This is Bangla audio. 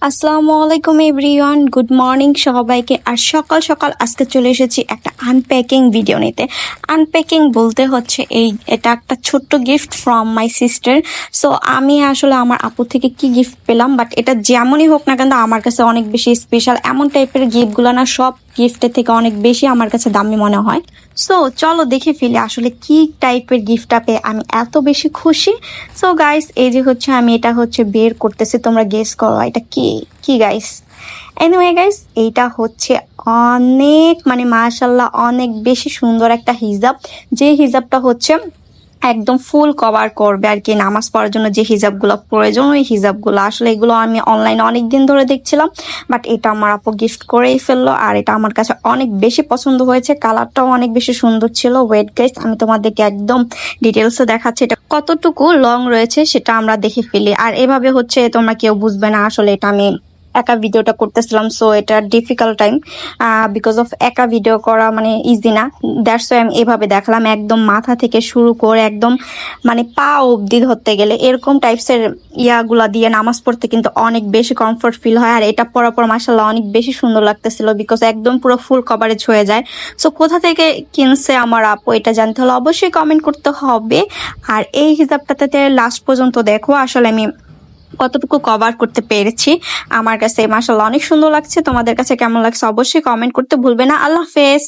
আসসালামু আলাইকুম এভরিওয়ান, গুড মর্নিং সবাইকে। আর সকাল সকাল আজকে চলে এসেছি একটা আনপ্যাকিং ভিডিও নিতে। আনপ্যাকিং বলতে হচ্ছে এটা একটা ছোট্ট gift from my sister. So আমি আসলে আমার আপু থেকে কি গিফট পেলাম, বাট এটা যেমনই হোক না কেন আমার কাছে অনেক বেশি স্পেশাল। এমন টাইপের গিফটগুলো না সব গিফটের থেকে অনেক বেশি আমার কাছে দামি মনে হয়। সো চলো দেখে ফেলি আসলে কি টাইপের গিফটটা পেয়ে আমি এত বেশি খুশি। সো গাইস, এই যে হচ্ছে আমি এটা হচ্ছে বের করতেছি, তোমরা গেস করো এটা কি কি গাইস। এনিওয়ে গাইস, এইটা হচ্ছে অনেক মাশাল্লাহ অনেক বেশি সুন্দর একটা হিজাব। যে হিজাবটা হচ্ছে একদম ফুল কভার করবে আর কি, নামাজ পড়ার জন্য যে হিজাবগুলো প্রয়োজন ওই হিজাবগুলো। আসলে এগুলো আমি অনলাইনে অনেক দিন ধরে দেখছিলাম, বাট এটা আমার আপু গিফট করেই ফেললো। আর এটা আমার কাছে অনেক বেশি পছন্দ হয়েছে, কালারটাও অনেক বেশি সুন্দর ছিল। ওয়েট গাইস, আমি তোমাদেরকে একদম ডিটেলসে দেখাচ্ছি এটা কতটুকু লং রয়েছে সেটা আমরা দেখে ফেলি। আর এভাবে হচ্ছে তোমরা কেউ বুঝবে না আসলে এটা আমি একা ভিডিওটা করতেছিলাম। সো এটা ডিফিকাল্ট টাইম, বিকজ অফ একা ভিডিও করা ইজি না। দ্যাটস ওয়াই আমি এভাবে দেখালাম, একদম মাথা থেকে শুরু করে একদম পা অবধি ধরতে গেলে এরকম টাইপসের ইয়াগুলা দিয়ে নামাজ পড়তে কিন্তু অনেক বেশি কমফোর্ট ফিল হয়। আর এটা পরার পর মাশাআল্লাহ অনেক বেশি সুন্দর লাগতেছিল, বিকজ একদম পুরো ফুল কভারেজ হয়ে যায়। সো কোথা থেকে কিনছে আমার আপু এটা জানতে হলে অবশ্যই কমেন্ট করতে হবে। আর এই হিসাবটাতে লাস্ট পর্যন্ত দেখো আসলে আমি কতটুকু কভার করতে পেরেছি। আমার কাছে মাশাআল্লাহ অনেক সুন্দর লাগছে। তোমাদের কাছে কেমন লাগছে অবশ্যই কমেন্ট করতে ভুলবে না। আল্লাহ হাফেজ।